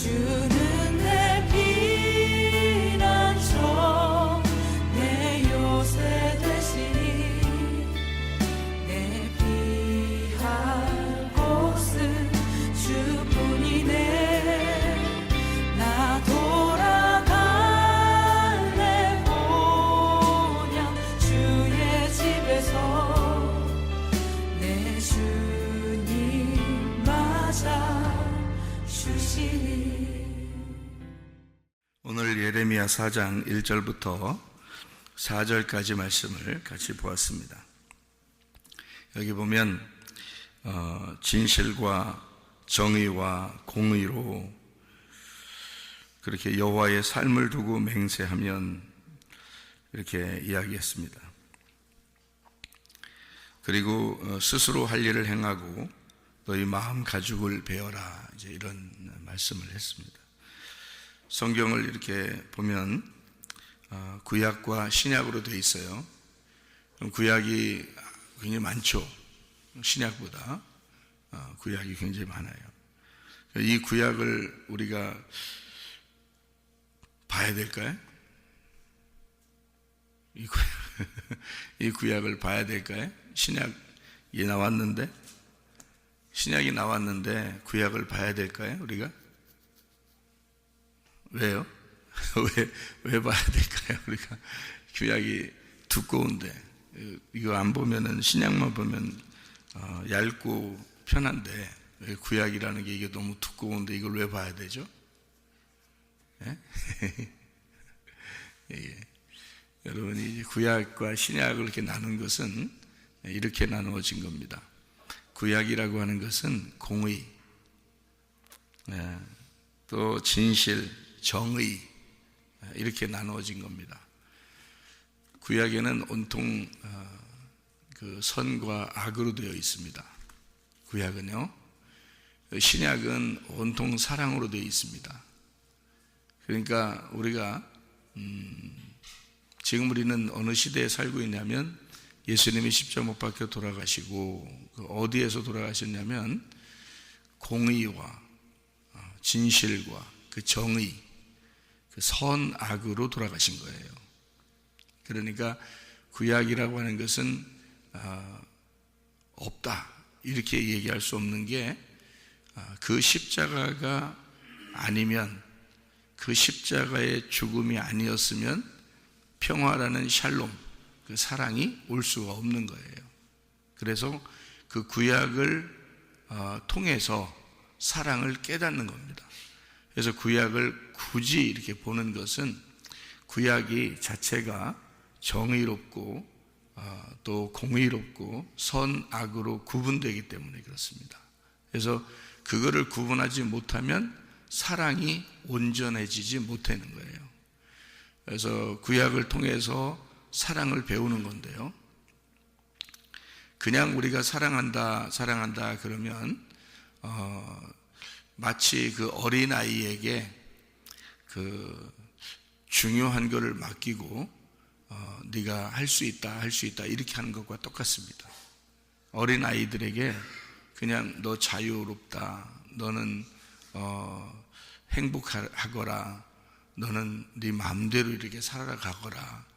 주는 내 피난처 내 요새 되시니 내 피할 곳은 주뿐이네. 나 돌아갈래 본향 주의 집에서 내 주님 맞아 주시니. 오늘 예레미야 4장 1절부터 4절까지 말씀을 같이 보았습니다. 여기 보면 진실과 정의와 공의로 그렇게 여호와의 삶을 두고 맹세하면 이렇게 이야기했습니다. 그리고 스스로 할 일을 행하고 너희 마음 가죽을 베어라, 이제 이런 말씀을 했습니다. 성경을 이렇게 보면 구약과 신약으로 되어 있어요. 구약이 굉장히 많죠. 신약보다 구약이 굉장히 많아요. 이 구약을 우리가 봐야 될까요? 이 구약을 봐야 될까요? 신약이 나왔는데 구약을 봐야 될까요? 우리가? 왜요? 왜 봐야 될까요? 우리가 구약이 두꺼운데 이거 안 보면은, 신약만 보면 얇고 편한데 왜 구약이라는 게 이게 너무 두꺼운데 이걸 왜 봐야 되죠? 예? 예. 여러분이 구약과 신약을 이렇게 나눈 것은 이렇게 나누어진 겁니다. 구약이라고 하는 것은 공의, 또 진실, 정의, 이렇게 나누어진 겁니다. 구약에는 온통 그 선과 악으로 되어 있습니다. 구약은요. 신약은 온통 사랑으로 되어 있습니다. 그러니까 우리가 지금 우리는 어느 시대에 살고 있냐면, 예수님이 십자가 못 박혀 돌아가시고 어디에서 돌아가셨냐면 공의와 진실과 그 정의, 그 선악으로 돌아가신 거예요. 그러니까 구약이라고 하는 것은 없다, 이렇게 얘기할 수 없는 게, 그 십자가가 아니면, 그 십자가의 죽음이 아니었으면 평화라는 샬롬, 그 사랑이 올 수가 없는 거예요. 그래서 그 구약을 통해서 사랑을 깨닫는 겁니다. 그래서 구약을 굳이 이렇게 보는 것은, 구약이 자체가 정의롭고 또 공의롭고 선악으로 구분되기 때문에 그렇습니다. 그래서 그거를 구분하지 못하면 사랑이 온전해지지 못하는 거예요. 그래서 구약을 통해서 사랑을 배우는 건데요, 그냥 우리가 사랑한다 그러면 마치 그 어린아이에게 그 중요한 거를 맡기고 네가 할 수 있다 이렇게 하는 것과 똑같습니다. 어린아이들에게 그냥 너 자유롭다, 너는 행복하거라, 너는 네 마음대로 이렇게 살아가거라,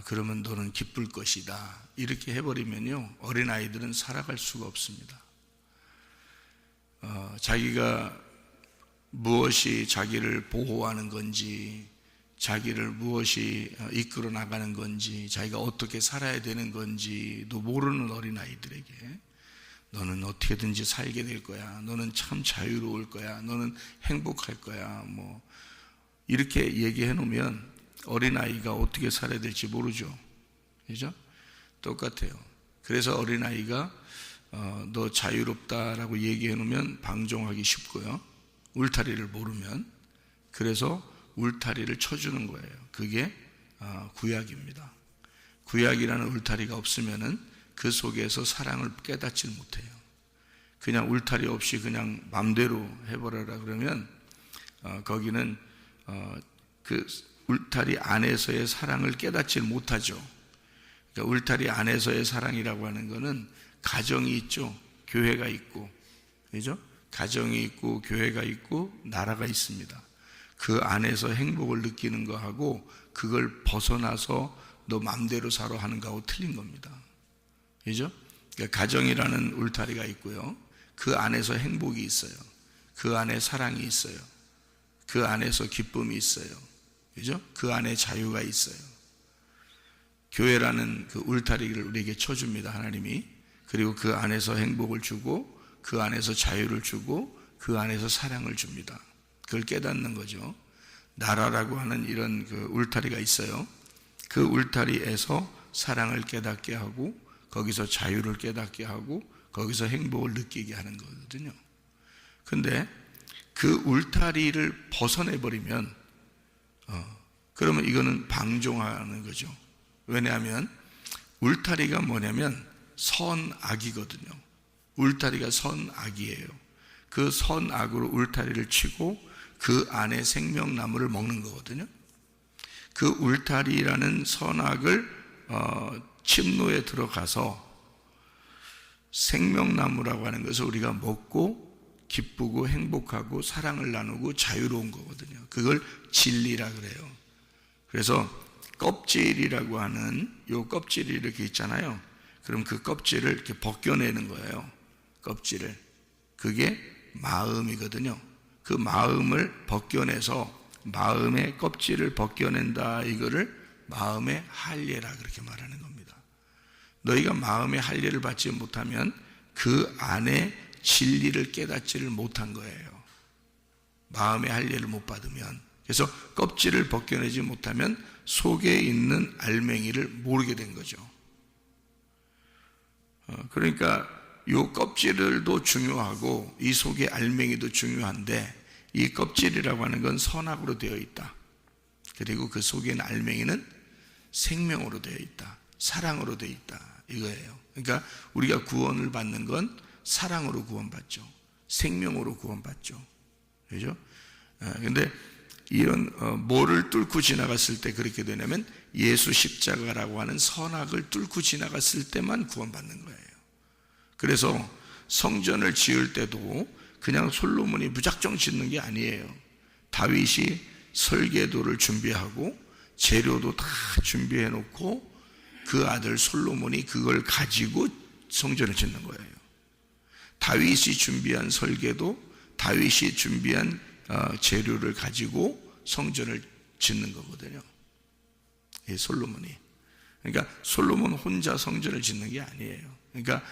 그러면 너는 기쁠 것이다, 이렇게 해버리면요, 어린아이들은 살아갈 수가 없습니다. 자기가 무엇이 자기를 보호하는 건지, 자기를 무엇이 이끌어 나가는 건지, 자기가 어떻게 살아야 되는 건지도 모르는 어린아이들에게 너는 어떻게든지 살게 될 거야, 너는 참 자유로울 거야, 너는 행복할 거야, 뭐 이렇게 얘기해 놓으면 어린아이가 어떻게 살아야 될지 모르죠. 그죠? 똑같아요. 그래서 어린아이가 너 자유롭다라고 얘기해 놓으면 방종하기 쉽고요, 울타리를 모르면, 그래서 울타리를 쳐주는 거예요. 그게 구약입니다. 구약이라는 울타리가 없으면은 그 속에서 사랑을 깨닫지 못해요. 그냥 울타리 없이 그냥 맘대로 해버려라 그러면 거기는 그 울타리 안에서의 사랑을 깨닫지 못하죠. 그러니까 울타리 안에서의 사랑이라고 하는 것은 가정이 있죠. 교회가 있고, 그죠? 가정이 있고 교회가 있고 나라가 있습니다. 그 안에서 행복을 느끼는 거하고 그걸 벗어나서 너 맘대로 살아 하는 거하고 틀린 겁니다. 그죠? 그러니까 가정이라는 울타리가 있고요. 그 안에서 행복이 있어요. 그 안에 사랑이 있어요. 그 안에서 기쁨이 있어요. 그죠? 그 안에 자유가 있어요. 교회라는 그 울타리를 우리에게 쳐줍니다, 하나님이. 그리고 그 안에서 행복을 주고 그 안에서 자유를 주고 그 안에서 사랑을 줍니다. 그걸 깨닫는 거죠. 나라라고 하는 이런 그 울타리가 있어요. 그 울타리에서 사랑을 깨닫게 하고 거기서 자유를 깨닫게 하고 거기서 행복을 느끼게 하는 거거든요. 근데 그 울타리를 벗어내버리면 그러면 이거는 방종하는 거죠. 왜냐하면 울타리가 뭐냐면 선악이거든요. 울타리가 선악이에요. 그 선악으로 울타리를 치고 그 안에 생명나무를 먹는 거거든요. 그 울타리라는 선악을 침노에 들어가서 생명나무라고 하는 것을 우리가 먹고 기쁘고 행복하고 사랑을 나누고 자유로운 거거든요. 그걸 진리라 그래요. 그래서 껍질이라고 하는 요 껍질이 이렇게 있잖아요. 그럼 그 껍질을 이렇게 벗겨내는 거예요. 껍질을. 그게 마음이거든요. 그 마음을 벗겨내서 마음의 껍질을 벗겨낸다. 이거를 마음의 할례라 그렇게 말하는 겁니다. 너희가 마음의 할례를 받지 못하면 그 안에 진리를 깨닫지를 못한 거예요. 마음의 할례를 못 받으면. 그래서 껍질을 벗겨내지 못하면 속에 있는 알맹이를 모르게 된 거죠. 그러니까 이 껍질도 중요하고 이 속의 알맹이도 중요한데 이 껍질이라고 하는 건 선악으로 되어 있다. 그리고 그 속에 있는 알맹이는 생명으로 되어 있다. 사랑으로 되어 있다. 이거예요. 그러니까 우리가 구원을 받는 건 사랑으로 구원받죠. 생명으로 구원받죠. 그죠? 근데 이런 뭐를 뚫고 지나갔을 때 그렇게 되냐면 예수 십자가라고 하는 선악을 뚫고 지나갔을 때만 구원받는 거예요. 그래서 성전을 지을 때도 그냥 솔로몬이 무작정 짓는 게 아니에요. 다윗이 설계도를 준비하고 재료도 다 준비해 놓고 그 아들 솔로몬이 그걸 가지고 성전을 짓는 거예요. 다윗이 준비한 설계도, 다윗이 준비한 재료를 가지고 성전을 짓는 거거든요. 이 솔로몬이. 그러니까 솔로몬 혼자 성전을 짓는 게 아니에요. 그러니까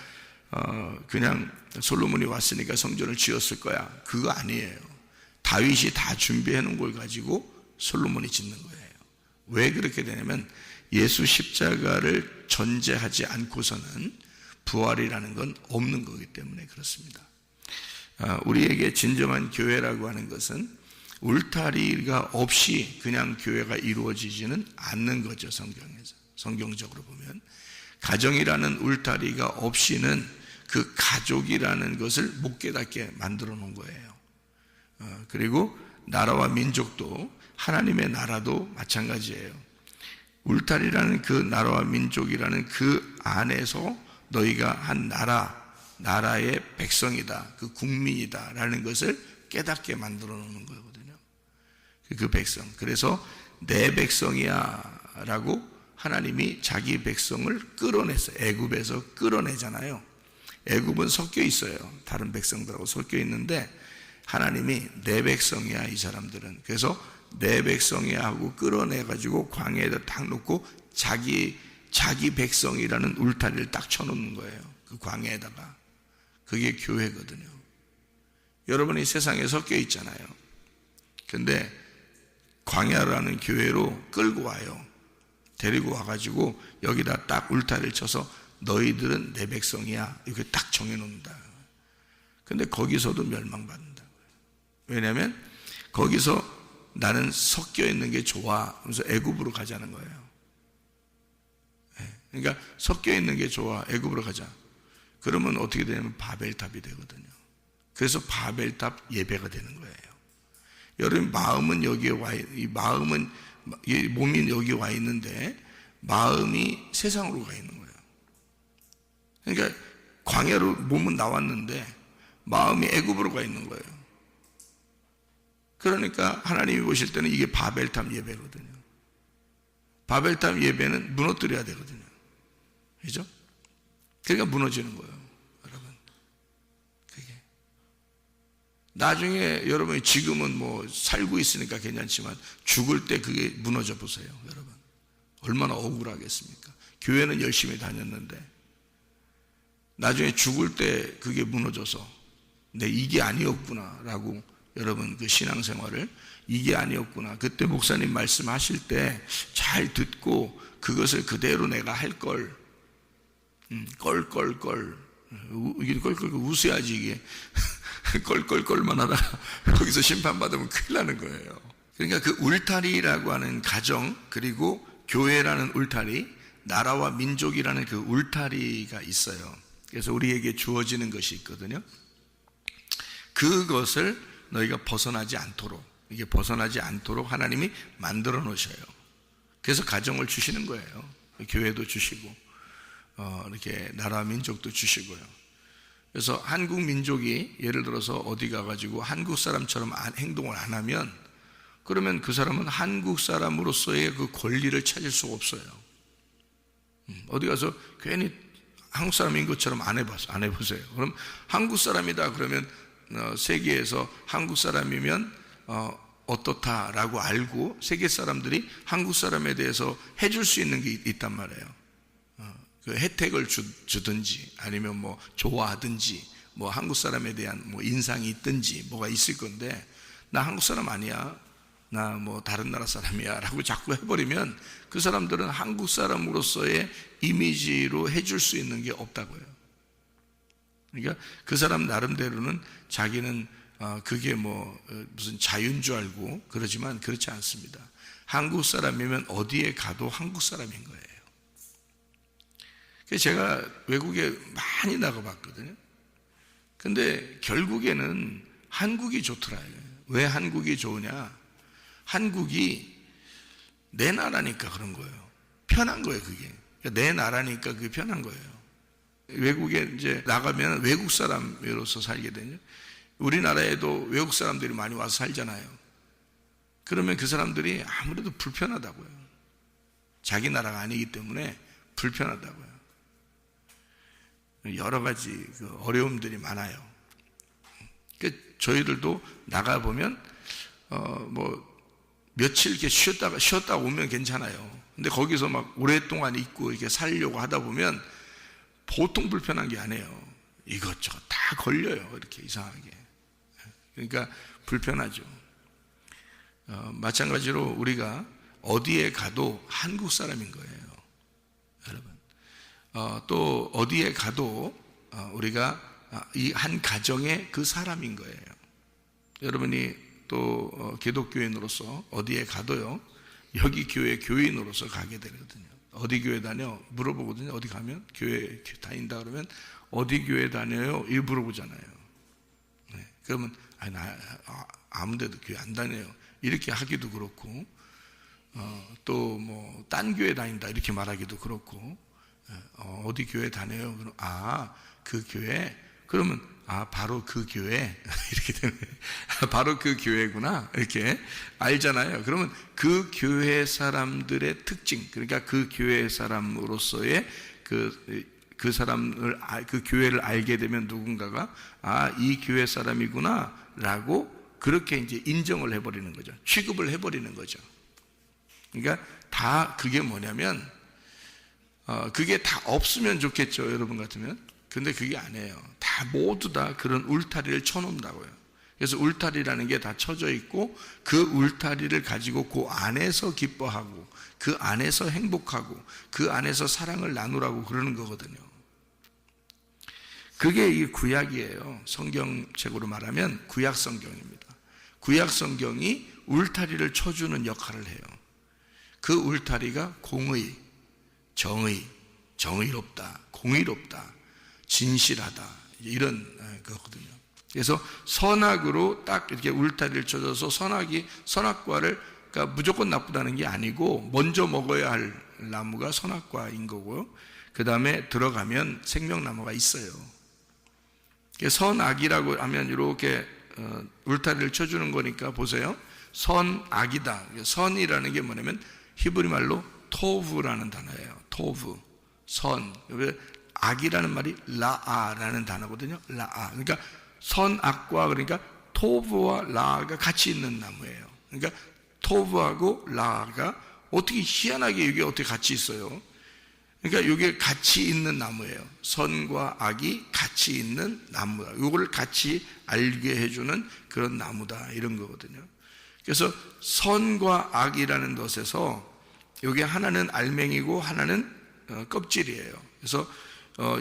그냥 솔로몬이 왔으니까 성전을 지었을 거야. 그거 아니에요. 다윗이 다 준비해 놓은 걸 가지고 솔로몬이 짓는 거예요. 왜 그렇게 되냐면 예수 십자가를 전제하지 않고서는 부활이라는 건 없는 거기 때문에 그렇습니다. 우리에게 진정한 교회라고 하는 것은 울타리가 없이 그냥 교회가 이루어지지는 않는 거죠. 성경에서. 성경적으로 보면 가정이라는 울타리가 없이는 그 가족이라는 것을 못 깨닫게 만들어 놓은 거예요. 그리고 나라와 민족도 하나님의 나라도 마찬가지예요. 울타리라는 그 나라와 민족이라는 그 안에서 너희가 한 나라의 백성이다, 그 국민이다 라는 것을 깨닫게 만들어 놓는 거거든요. 그 백성. 그래서 내 백성이야 라고 하나님이 자기 백성을 끌어냈어요. 애굽에서 끌어내잖아요. 애굽은 섞여 있어요. 다른 백성들하고 섞여 있는데 하나님이 내 백성이야 이 사람들은. 그래서 내 백성이야 하고 끌어내가지고 광야에다 딱 놓고 자기 백성이라는 울타리를 딱 쳐놓는 거예요. 그 광야에다가. 그게 교회거든요. 여러분이 세상에 섞여 있잖아요. 근데 광야라는 교회로 끌고 와요. 데리고 와가지고 여기다 딱 울타리를 쳐서 너희들은 내 백성이야 이렇게 딱 정해놓는다. 근데 거기서도 멸망받는다고요. 왜냐하면 거기서 나는 섞여 있는 게 좋아 하면서 애굽으로 가자는 거예요. 그러니까 섞여 있는 게 좋아 애굽으로 가자. 그러면 어떻게 되냐면 바벨탑이 되거든요. 그래서 바벨탑 예배가 되는 거예요. 여러분 마음은 여기에 와 이 마음은 몸이 여기 와 있는데 마음이 세상으로 가 있는 거예요. 그러니까 광야로 몸은 나왔는데 마음이 애굽으로 가 있는 거예요. 그러니까 하나님이 보실 때는 이게 바벨탑 예배거든요. 바벨탑 예배는 무너뜨려야 되거든요. 그죠? 그러니까 무너지는 거예요, 여러분. 그게. 나중에 여러분이 지금은 뭐 살고 있으니까 괜찮지만 죽을 때 그게 무너져 보세요, 여러분. 얼마나 억울하겠습니까? 교회는 열심히 다녔는데 나중에 죽을 때 그게 무너져서 이게 아니었구나 라고, 여러분 그 신앙생활을 이게 아니었구나, 그때 목사님 말씀하실 때 잘 듣고 그것을 그대로 내가 할걸, 이게 껄껄 웃어야지 이게 껄껄껄만 하다가 거기서 심판받으면 큰일 나는 거예요. 그러니까 그 울타리라고 하는 가정, 그리고 교회라는 울타리, 나라와 민족이라는 그 울타리가 있어요. 그래서 우리에게 주어지는 것이 있거든요. 그것을 너희가 벗어나지 않도록, 이게 벗어나지 않도록 하나님이 만들어 놓으셔요. 그래서 가정을 주시는 거예요. 교회도 주시고 이렇게 나라와 민족도 주시고요. 그래서 한국 민족이 예를 들어서 어디 가가지고 한국 사람처럼 행동을 안 하면, 그러면 그 사람은 한국 사람으로서의 그 권리를 찾을 수가 없어요. 어디 가서 괜히 한국 사람인 것처럼 안 해보세요. 그럼 한국 사람이다 그러면 세계에서 한국 사람이면 어떻다라고 알고 세계 사람들이 한국 사람에 대해서 해줄 수 있는 게 있단 말이에요. 그 혜택을 주든지 아니면 뭐 좋아하든지 뭐 한국 사람에 대한 뭐 인상이 있든지 뭐가 있을 건데, 나 한국 사람 아니야, 나 뭐 다른 나라 사람이야 라고 자꾸 해버리면 그 사람들은 한국 사람으로서의 이미지로 해줄 수 있는 게 없다고요. 그러니까 그 사람 나름대로는 자기는 그게 뭐 무슨 자유인 줄 알고 그러지만 그렇지 않습니다. 한국 사람이면 어디에 가도 한국 사람인 거예요. 그래서 제가 외국에 많이 나가봤거든요. 근데 결국에는 한국이 좋더라고요. 왜 한국이 좋으냐? 한국이 내 나라니까 그런 거예요. 편한 거예요, 그게. 그러니까 내 나라니까 그게 편한 거예요. 외국에 이제 나가면 외국 사람으로서 살게 되죠. 우리나라에도 외국 사람들이 많이 와서 살잖아요. 그러면 그 사람들이 아무래도 불편하다고요. 자기 나라가 아니기 때문에 불편하다고요. 여러 가지 그 어려움들이 많아요. 저희들도 나가보면 뭐 며칠 이렇게 쉬었다 오면 괜찮아요. 근데 거기서 막 오랫동안 있고 이렇게 살려고 하다 보면 보통 불편한 게 아니에요. 이것저것 다 걸려요, 이렇게 이상하게. 그러니까 불편하죠. 마찬가지로 우리가 어디에 가도 한국 사람인 거예요, 여러분. 또 어디에 가도 우리가 이 한 가정의 그 사람인 거예요. 여러분이 또 기독교인으로서 어디에 가도요, 여기 교회 교인으로서 가게 되거든요. 어디 교회 다녀? 물어보거든요. 어디 가면? 교회 다닌다 그러면 어디 교회 다녀요? 이거 물어보잖아요. 네. 그러면 나 아무 데도 교회 안 다녀요, 이렇게 하기도 그렇고, 또 뭐 딴 교회 다닌다 이렇게 말하기도 그렇고, 어디 교회 다녀요? 그럼 그 교회? 그러면 바로 그 교회 이렇게 되는 거예요. 바로 그 교회구나 이렇게 알잖아요. 그러면 그 교회 사람들의 특징, 그러니까 그 교회 사람으로서의 그 사람을 그 교회를 알게 되면 누군가가 이 교회 사람이구나라고 그렇게 이제 인정을 해버리는 거죠. 취급을 해버리는 거죠. 그러니까 다 그게 뭐냐면 그게 다 없으면 좋겠죠, 여러분 같으면. 근데 그게 아니에요. 다 모두 다 그런 울타리를 쳐놓는다고요. 그래서 울타리라는 게 다 쳐져 있고 그 울타리를 가지고 그 안에서 기뻐하고 그 안에서 행복하고 그 안에서 사랑을 나누라고 그러는 거거든요. 그게 이 구약이에요. 성경책으로 말하면 구약 성경입니다. 구약 성경이 울타리를 쳐주는 역할을 해요. 그 울타리가 공의, 정의, 정의롭다, 공의롭다, 진실하다, 이런 거거든요. 그래서 선악으로 딱 이렇게 울타리를 쳐줘서 선악과를, 그러니까 무조건 나쁘다는 게 아니고 먼저 먹어야 할 나무가 선악과인 거고요. 그 다음에 들어가면 생명나무가 있어요. 선악이라고 하면 이렇게 울타리를 쳐주는 거니까 보세요. 선악이다. 선이라는 게 뭐냐면 히브리 말로 토브라는 단어예요. 토브, 선. 악이라는 말이 라아라는 단어거든요. 라아. 그러니까 선악과 그러니까 토브와 라아가 같이 있는 나무예요. 그러니까 토브하고 라아가 어떻게 희한하게 이게 어떻게 같이 있어요? 그러니까 이게 같이 있는 나무예요. 선과 악이 같이 있는 나무다. 이걸 같이 알게 해주는 그런 나무다. 이런 거거든요. 그래서 선과 악이라는 것에서 이게 하나는 알맹이고 하나는 껍질이에요. 그래서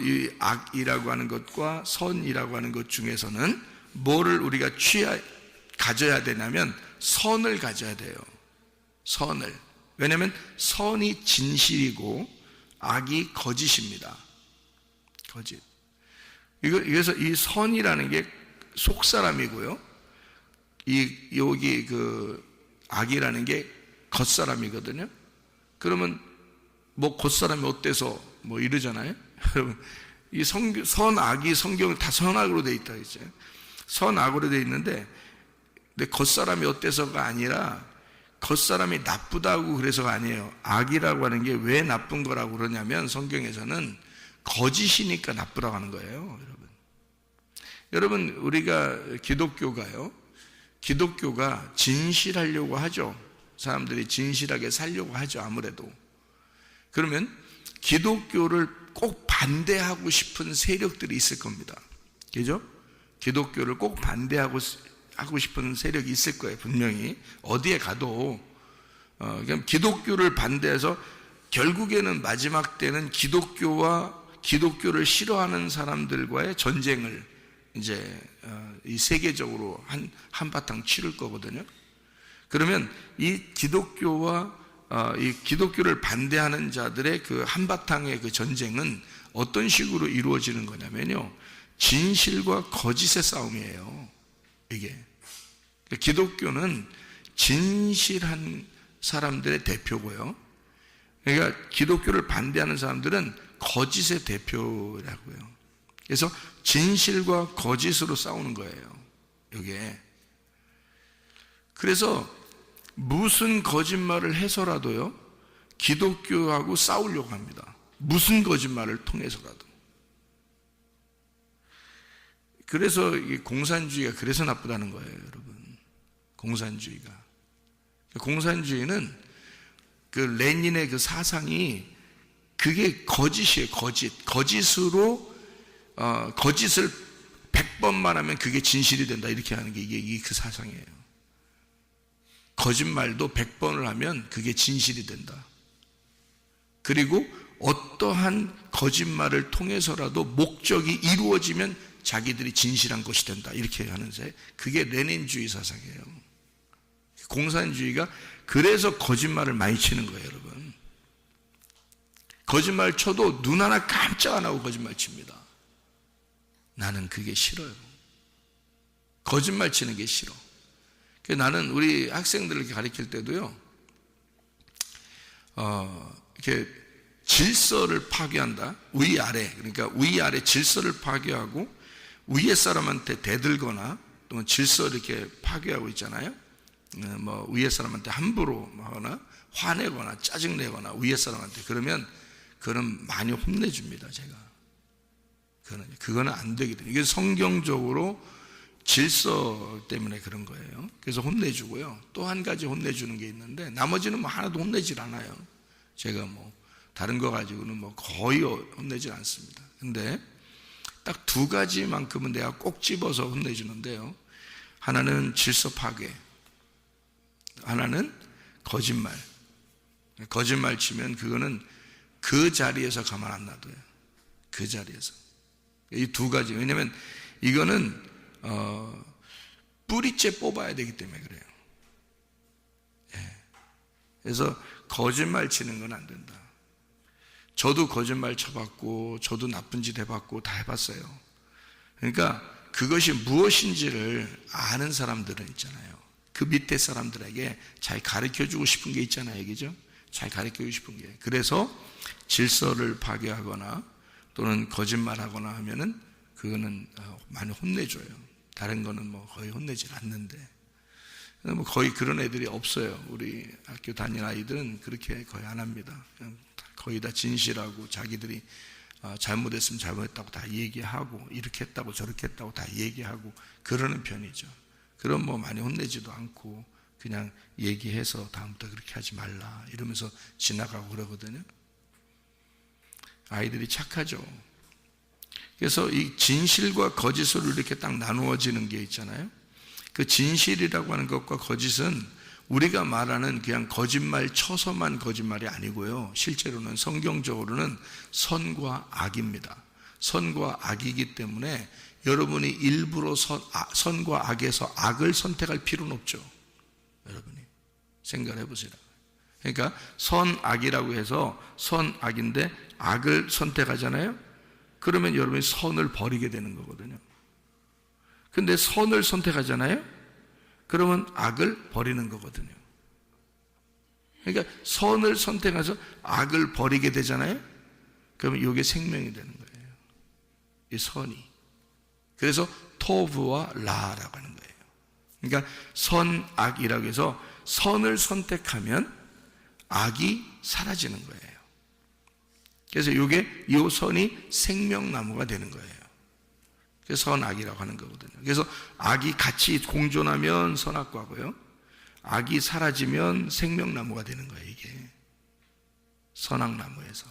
이 악이라고 하는 것과 선이라고 하는 것 중에서는 뭐를 우리가 가져야 되냐면 선을 가져야 돼요. 선을. 왜냐하면 선이 진실이고 악이 거짓입니다. 거짓. 그래서 이 선이라는 게 속사람이고요. 여기 악이라는 게 겉사람이거든요. 그러면 뭐 겉사람이 어때서 뭐 이러잖아요. 여러분, 이 선악이 성경 다 선악으로 돼 있다 했죠. 선악으로 돼 있는데, 근데 겉사람이 어때서가 아니라 겉사람이 나쁘다고 그래서가 아니에요. 악이라고 하는 게 왜 나쁜 거라고 그러냐면 성경에서는 거짓이니까 나쁘다고 하는 거예요. 여러분 우리가 기독교가 진실하려고 하죠. 사람들이 진실하게 살려고 하죠. 아무래도. 그러면 기독교를 꼭 반대하고 싶은 세력들이 있을 겁니다. 그죠? 기독교를 꼭 반대하고 싶은 세력이 있을 거예요. 분명히 어디에 가도 그냥 기독교를 반대해서 결국에는 마지막 때는 기독교를 싫어하는 사람들과의 전쟁을 이제 이 세계적으로 한바탕 치를 거거든요. 그러면 이 기독교를 반대하는 자들의 그 한바탕의 그 전쟁은 어떤 식으로 이루어지는 거냐면요, 진실과 거짓의 싸움이에요. 이게 기독교는 진실한 사람들의 대표고요. 그러니까 기독교를 반대하는 사람들은 거짓의 대표라고요. 그래서 진실과 거짓으로 싸우는 거예요. 이게. 그래서 무슨 거짓말을 해서라도요, 기독교하고 싸우려고 합니다. 무슨 거짓말을 통해서라도. 그래서 이 공산주의가 그래서 나쁘다는 거예요, 여러분. 공산주의는 그 레닌의 그 사상이 그게 거짓이에요. 거짓으로 거짓을 100번만 하면 그게 진실이 된다, 이렇게 하는 게 이게 그 사상이에요. 거짓말도 100번을 하면 그게 진실이 된다. 그리고 어떠한 거짓말을 통해서라도 목적이 이루어지면 자기들이 진실한 것이 된다, 이렇게 하는데 그게 레닌주의 사상이에요. 공산주의가 그래서 거짓말을 많이 치는 거예요, 여러분. 거짓말 쳐도 눈 하나 깜짝 안 하고 거짓말 칩니다. 나는 그게 싫어요. 거짓말 치는 게 싫어. 나는 우리 학생들을 가르칠 때도요, 이렇게 질서를 파괴한다. 위아래, 그러니까 위아래 질서를 파괴하고 위에 사람한테 대들거나 또는 질서 이렇게 파괴하고 있잖아요. 뭐 위에 사람한테 함부로 하거나 화내거나 짜증내거나 위에 사람한테 그러면 그거는 많이 혼내줍니다. 제가 그거는 안 되거든요. 이게 성경적으로 질서 때문에 그런 거예요. 그래서 혼내주고요. 또 한 가지 혼내주는 게 있는데 나머지는 뭐 하나도 혼내질 않아요. 제가 뭐 다른 거 가지고는 뭐 거의 혼내질 않습니다. 근데 딱 두 가지만큼은 내가 꼭 집어서 혼내주는데요. 하나는 질서 파괴, 하나는 거짓말. 거짓말 치면 그거는 그 자리에서 가만 안 놔둬요. 그 자리에서. 이 두 가지. 왜냐면 이거는 뿌리째 뽑아야 되기 때문에 그래요. 예. 그래서 거짓말 치는 건 안 된다. 저도 거짓말 쳐봤고 저도 나쁜 짓 해봤고 다 해봤어요. 그러니까 그것이 무엇인지를 아는 사람들은 있잖아요. 그 밑에 사람들에게 잘 가르쳐주고 싶은 게 있잖아요. 그죠? 잘 가르쳐주고 싶은 게. 그래서 질서를 파괴하거나 또는 거짓말하거나 하면은 그거는 많이 혼내줘요. 다른 거는 뭐 거의 혼내질 않는데, 뭐 거의 그런 애들이 없어요. 우리 학교 다니는 아이들은 그렇게 거의 안 합니다. 그냥 거의 다 진실하고 자기들이 잘못했으면 잘못했다고 다 얘기하고, 이렇게 했다고 저렇게 했다고 다 얘기하고 그러는 편이죠. 그럼 뭐 많이 혼내지도 않고 그냥 얘기해서 다음부터 그렇게 하지 말라 이러면서 지나가고 그러거든요. 아이들이 착하죠. 그래서 이 진실과 거짓으로 이렇게 딱 나누어지는 게 있잖아요. 그 진실이라고 하는 것과 거짓은 우리가 말하는 그냥 거짓말 쳐서만 거짓말이 아니고요. 실제로는 성경적으로는 선과 악입니다. 선과 악이기 때문에 여러분이 일부러 선과 악에서 악을 선택할 필요는 없죠. 여러분이 생각을 해보세요. 그러니까 선악이라고 해서 선악인데 악을 선택하잖아요. 그러면 여러분이 선을 버리게 되는 거거든요. 근데 선을 선택하잖아요. 그러면 악을 버리는 거거든요. 그러니까 선을 선택해서 악을 버리게 되잖아요. 그러면 이게 생명이 되는 거예요. 이 선이. 그래서 토브와 라라고 하는 거예요. 그러니까 선악이라고 해서 선을 선택하면 악이 사라지는 거예요. 그래서 이 선이 생명나무가 되는 거예요. 그래서 선악이라고 하는 거거든요. 그래서 악이 같이 공존하면 선악과고요. 악이 사라지면 생명나무가 되는 거예요. 이게 선악나무에서.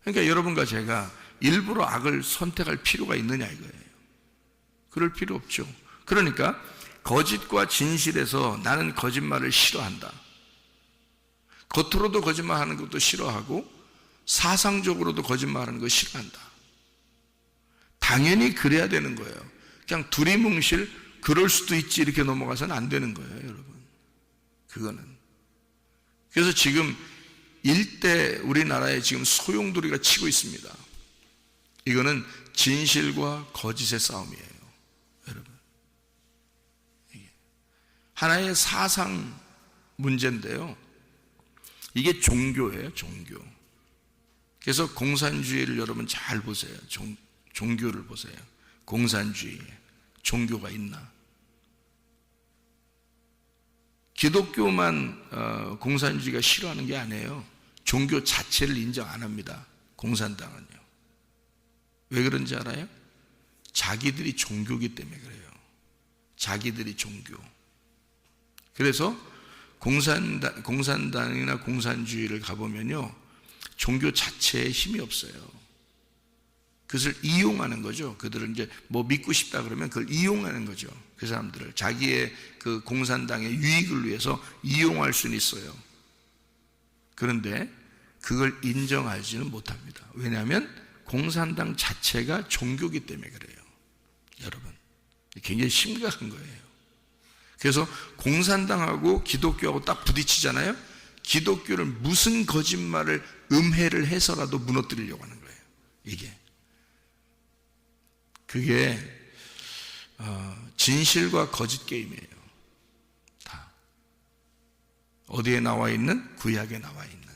그러니까 여러분과 제가 일부러 악을 선택할 필요가 있느냐 이거예요. 그럴 필요 없죠. 그러니까 거짓과 진실에서 나는 거짓말을 싫어한다. 겉으로도 거짓말하는 것도 싫어하고 사상적으로도 거짓말하는 거 싫어한다. 당연히 그래야 되는 거예요. 그냥 두리뭉실 그럴 수도 있지 이렇게 넘어가서는 안 되는 거예요, 여러분. 그거는. 그래서 지금 일대 우리나라에 지금 소용돌이가 치고 있습니다. 이거는 진실과 거짓의 싸움이에요, 여러분. 이게 하나의 사상 문제인데요. 이게 종교예요, 종교. 그래서 공산주의를 여러분 잘 보세요. 종교를 보세요. 공산주의, 종교가 있나? 기독교만 공산주의가 싫어하는 게 아니에요. 종교 자체를 인정 안 합니다. 공산당은요. 왜 그런지 알아요? 자기들이 종교기 때문에 그래요. 자기들이 종교. 그래서 공산당이나 공산주의를 가보면요, 종교 자체에 힘이 없어요. 그것을 이용하는 거죠. 그들은 이제 뭐 믿고 싶다 그러면 그걸 이용하는 거죠. 그 사람들을 자기의 그 공산당의 유익을 위해서 이용할 수는 있어요. 그런데 그걸 인정하지는 못합니다. 왜냐하면 공산당 자체가 종교기 때문에 그래요. 여러분, 굉장히 심각한 거예요. 그래서 공산당하고 기독교하고 딱 부딪히잖아요. 기독교를 무슨 거짓말을 음해를 해서라도 무너뜨리려고 하는 거예요. 그게 진실과 거짓 게임이에요. 다 어디에 나와 있는? 구약에 나와 있는.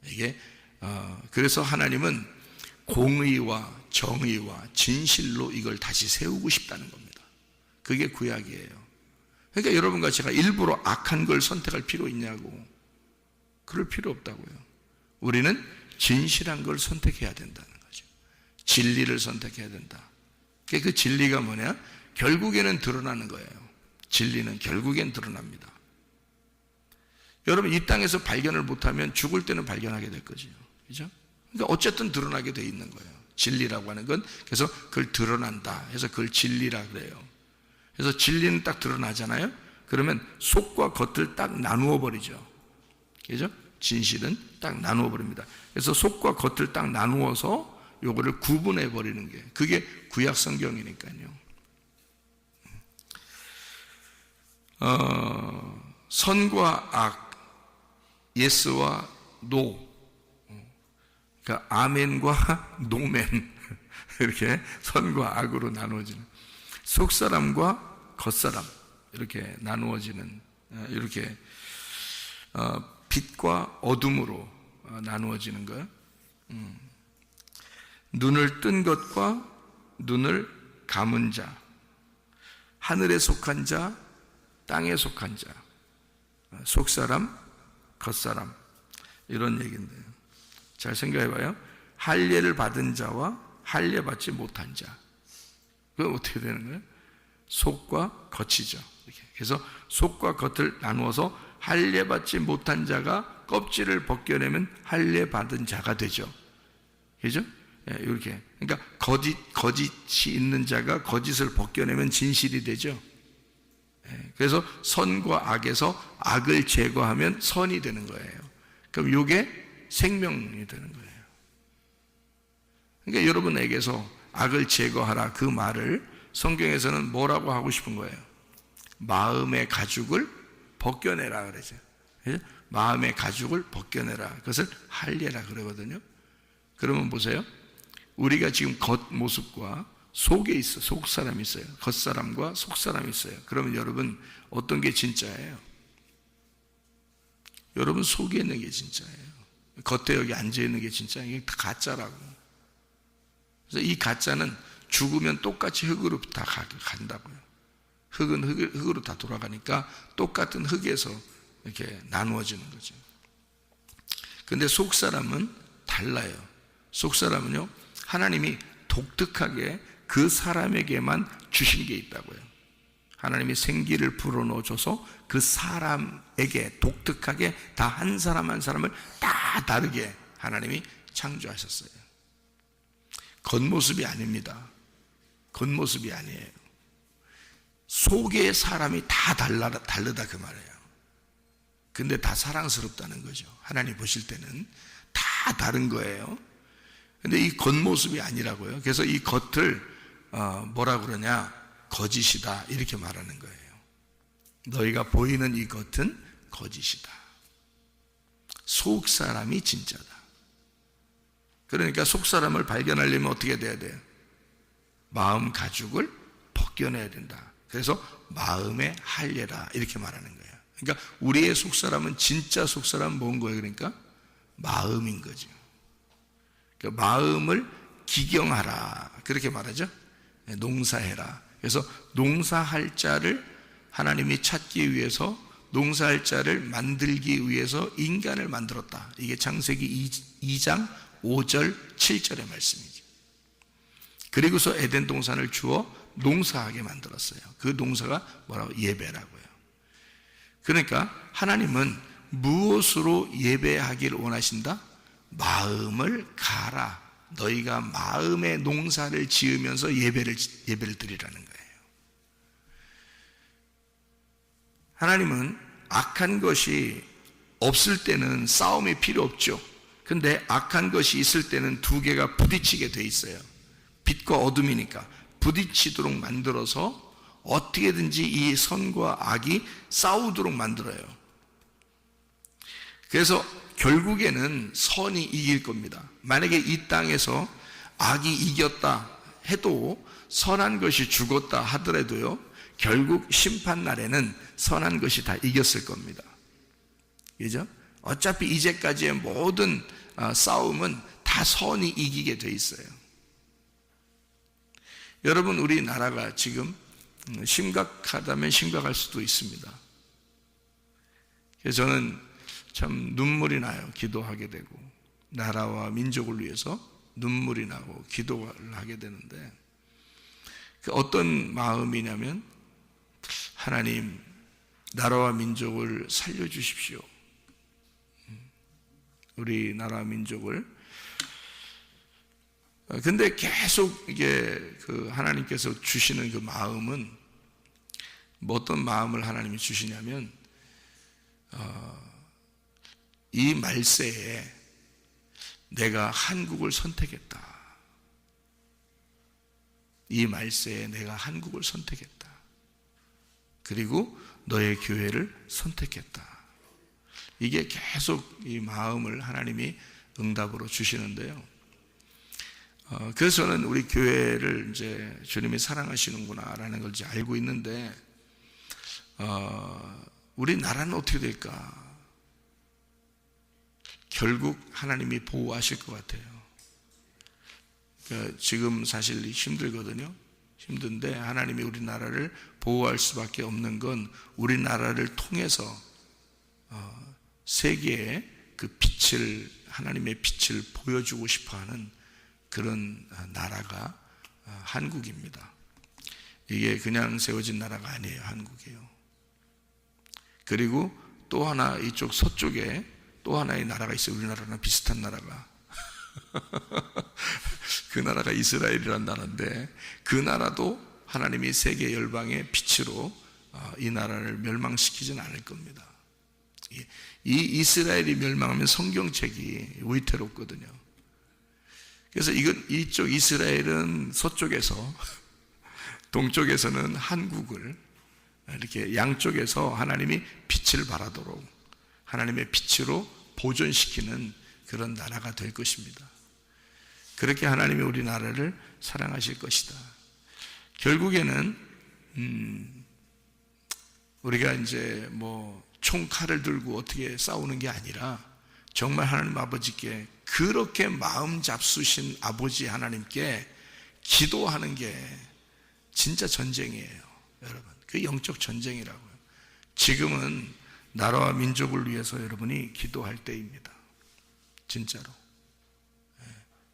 이게 그래서 하나님은 공의와 정의와 진실로 이걸 다시 세우고 싶다는 겁니다. 그게 구약이에요. 그러니까 여러분과 제가 일부러 악한 걸 선택할 필요 있냐고. 그럴 필요 없다고요. 우리는 진실한 걸 선택해야 된다는 거죠. 진리를 선택해야 된다. 그 진리가 뭐냐? 결국에는 드러나는 거예요. 진리는 결국엔 드러납니다. 여러분, 이 땅에서 발견을 못하면 죽을 때는 발견하게 될 거죠. 그죠? 그러니까 어쨌든 드러나게 돼 있는 거예요. 진리라고 하는 건. 그래서 그걸 드러난다 해서 그걸 진리라 그래요. 그래서 진리는 딱 드러나잖아요. 그러면 속과 겉을 딱 나누어 버리죠. 그죠? 진실은 딱 나누어 버립니다. 그래서 속과 겉을 딱 나누어서 요거를 구분해 버리는 게, 그게 구약 성경이니까요. 선과 악, 예스와 노, 그러니까 아멘과 노멘, 이렇게 선과 악으로 나누어지는, 속사람과 겉사람 이렇게 나누어지는, 이렇게 빛과 어둠으로 나누어지는 거예요. 눈을 뜬 것과 눈을 감은 자, 하늘에 속한 자, 땅에 속한 자, 속사람, 겉사람, 이런 얘기인데요. 잘 생각해 봐요. 할례를 받은 자와 할례 받지 못한 자. 그건 어떻게 되는 거예요? 속과 겉이죠. 그래서 속과 겉을 나누어서 할례 받지 못한 자가 껍질을 벗겨내면 할례 받은 자가 되죠. 그죠? 이렇게. 그러니까 거짓이 있는 자가 거짓을 벗겨내면 진실이 되죠. 그래서 선과 악에서 악을 제거하면 선이 되는 거예요. 그럼 이게 생명이 되는 거예요. 그러니까 여러분에게서 악을 제거하라 그 말을 성경에서는 뭐라고 하고 싶은 거예요? 마음의 가죽을 벗겨내라 그러죠. 마음의 가죽을 벗겨내라. 그것을 할례라 그러거든요. 그러면 보세요. 우리가 지금 겉모습과 속에 있어. 속사람이 있어요. 겉사람과 속사람이 있어요. 그러면 여러분 어떤 게 진짜예요? 여러분 속에 있는 게 진짜예요. 겉에 여기 앉아있는 게 진짜예요. 이게 다 가짜라고. 그래서 이 가짜는 죽으면 똑같이 흙으로 다 간다고요. 흙은 흙으로 다 돌아가니까 똑같은 흙에서 이렇게 나누어지는 거죠. 근데 속사람은 달라요. 속사람은요, 하나님이 독특하게 그 사람에게만 주신 게 있다고요. 하나님이 생기를 불어넣어줘서 그 사람에게 독특하게 다 한 사람 한 사람을 다 다르게 하나님이 창조하셨어요. 겉모습이 아닙니다. 겉모습이 아니에요. 속의 사람이 다 다르다 그 말이에요. 근데 다 사랑스럽다는 거죠. 하나님 보실 때는 다 다른 거예요. 근데 이 겉모습이 아니라고요. 그래서 이 겉을 뭐라 그러냐? 거짓이다 이렇게 말하는 거예요. 너희가 보이는 이 겉은 거짓이다. 속 사람이 진짜다. 그러니까 속 사람을 발견하려면 어떻게 돼야 돼요? 마음 가죽을 벗겨내야 된다. 그래서 마음의 할례라 이렇게 말하는 거예요. 그러니까 우리의 속 사람은 진짜 속 사람은 뭔 거예요? 그러니까 마음인 거죠. 그러니까 마음을 기경하라 그렇게 말하죠. 농사해라. 그래서 농사할 자를 하나님이 찾기 위해서 농사할 자를 만들기 위해서 인간을 만들었다. 이게 창세기 2장 5절 7절의 말씀이죠. 그리고서 에덴 동산을 주어 농사하게 만들었어요. 그 농사가 뭐라고? 예배라고요. 그러니까 하나님은 무엇으로 예배하기를 원하신다? 마음을 가라. 너희가 마음의 농사를 지으면서 예배를 드리라는 거예요. 하나님은 악한 것이 없을 때는 싸움이 필요 없죠. 근데 악한 것이 있을 때는 두 개가 부딪히게 돼 있어요. 빛과 어둠이니까 부딪히도록 만들어서 어떻게든지 이 선과 악이 싸우도록 만들어요. 그래서 결국에는 선이 이길 겁니다. 만약에 이 땅에서 악이 이겼다 해도 선한 것이 죽었다 하더라도요, 결국 심판 날에는 선한 것이 다 이겼을 겁니다. 그죠? 어차피 이제까지의 모든 싸움은 다 선이 이기게 돼 있어요. 여러분, 우리나라가 지금 심각하다면 심각할 수도 있습니다. 그래서 저는 참 눈물이 나요. 기도하게 되고 나라와 민족을 위해서 눈물이 나고 기도를 하게 되는데, 그 어떤 마음이냐면, 하나님 나라와 민족을 살려주십시오. 우리 나라 민족을. 근데 계속 이게 그 하나님께서 주시는 그 마음은 뭐 어떤 마음을 하나님이 주시냐면, 이 말세에 내가 한국을 선택했다. 이 말세에 내가 한국을 선택했다. 그리고 너의 교회를 선택했다. 이게 계속 이 마음을 하나님이 응답으로 주시는데요. 그래서 저는 우리 교회를 이제 주님이 사랑하시는구나라는 걸 이제 알고 있는데, 우리 나라는 어떻게 될까? 결국 하나님이 보호하실 것 같아요. 지금 사실 힘들거든요. 힘든데 하나님이 우리나라를 보호할 수밖에 없는 건 우리나라를 통해서 세계에 그 빛을, 하나님의 빛을 보여주고 싶어하는 그런 나라가 한국입니다. 이게 그냥 세워진 나라가 아니에요. 한국이에요. 그리고 또 하나 이쪽 서쪽에 또 하나의 나라가 있어요. 우리나라랑 비슷한 나라가. 그 나라가 이스라엘이라는 나라인데, 그 나라도 하나님이 세계 열방의 빛으로 이 나라를 멸망시키진 않을 겁니다. 이 이스라엘이 멸망하면 성경책이 위태롭거든요. 그래서 이쪽 이스라엘은 서쪽에서, 동쪽에서는 한국을 이렇게 양쪽에서 하나님이 빛을 발하도록 하나님의 빛으로 보존시키는 그런 나라가 될 것입니다. 그렇게 하나님이 우리나라를 사랑하실 것이다. 결국에는 우리가 이제 총칼을 들고 어떻게 싸우는 게 아니라 정말 하나님 아버지께 그렇게 마음 잡수신 아버지 하나님께 기도하는 게 진짜 전쟁이에요. 여러분, 그 영적 전쟁이라고요. 지금은 나라와 민족을 위해서 여러분이 기도할 때입니다. 진짜로.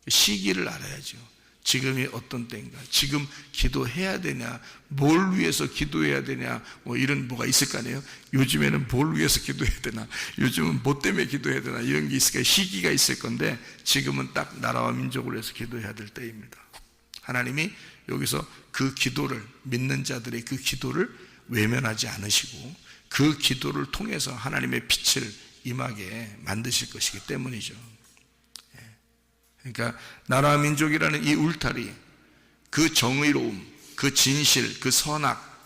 시기를 알아야죠. 지금이 어떤 때인가, 지금 기도해야 되냐, 뭘 위해서 기도해야 되냐, 이런 뭐가 있을 거 아니에요. 요즘에는 뭘 위해서 기도해야 되나, 요즘은 뭐 때문에 기도해야 되나, 이런 게 있을 거예요. 시기가 있을 건데 지금은 딱 나라와 민족을 위해서 기도해야 될 때입니다. 하나님이 여기서 그 기도를, 믿는 자들의 그 기도를 외면하지 않으시고 그 기도를 통해서 하나님의 빛을 임하게 만드실 것이기 때문이죠. 그러니까 나라와 민족이라는 이 울타리, 그 정의로움, 그 진실, 그 선악,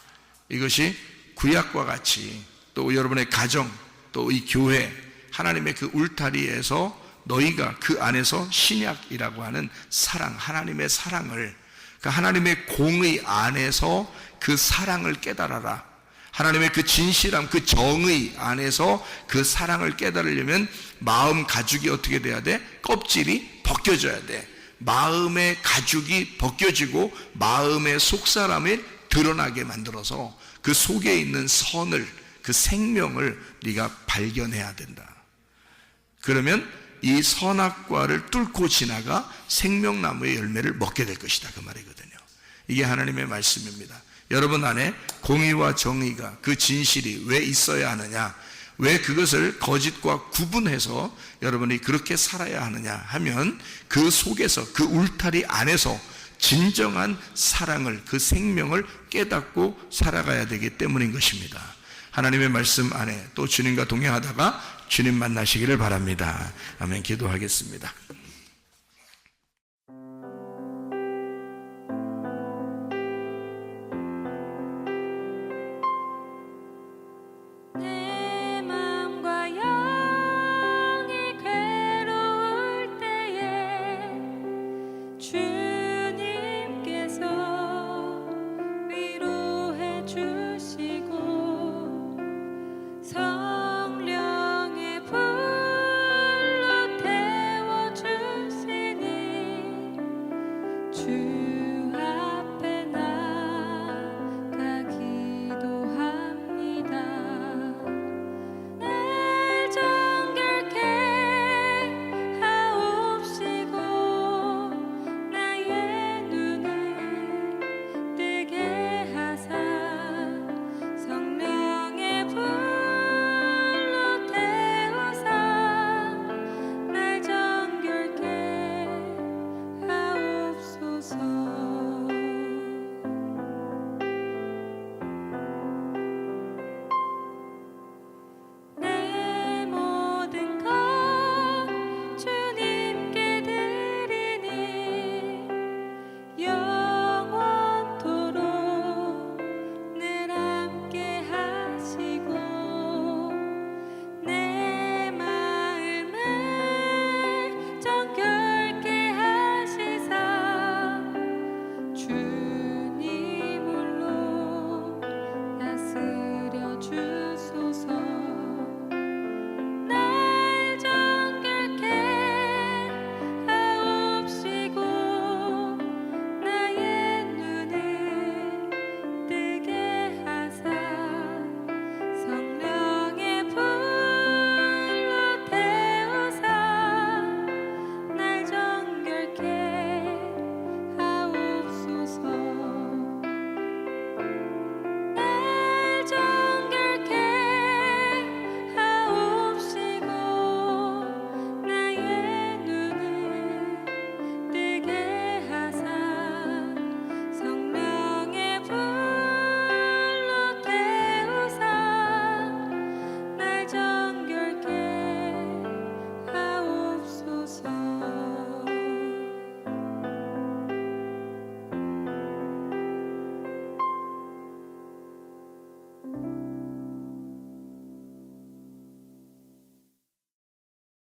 이것이 구약과 같이 또 여러분의 가정, 또 이 교회, 하나님의 그 울타리에서 너희가 그 안에서 신약이라고 하는 사랑, 하나님의 사랑을, 그 하나님의 공의 안에서 그 사랑을 깨달아라. 하나님의 그 진실함, 그 정의 안에서 그 사랑을 깨달으려면 마음 가죽이 어떻게 돼야 돼? 껍질이 벗겨져야 돼. 마음의 가죽이 벗겨지고 마음의 속사람을 드러나게 만들어서 그 속에 있는 선을, 그 생명을 네가 발견해야 된다. 그러면 이 선악과를 뚫고 지나가 생명나무의 열매를 먹게 될 것이다, 그 말이거든요. 이게 하나님의 말씀입니다. 여러분 안에 공의와 정의가, 그 진실이 왜 있어야 하느냐, 왜 그것을 거짓과 구분해서 여러분이 그렇게 살아야 하느냐 하면 그 속에서, 그 울타리 안에서 진정한 사랑을, 그 생명을 깨닫고 살아가야 되기 때문인 것입니다. 하나님의 말씀 안에 또 주님과 동행하다가 주님 만나시기를 바랍니다. 아멘. 기도하겠습니다.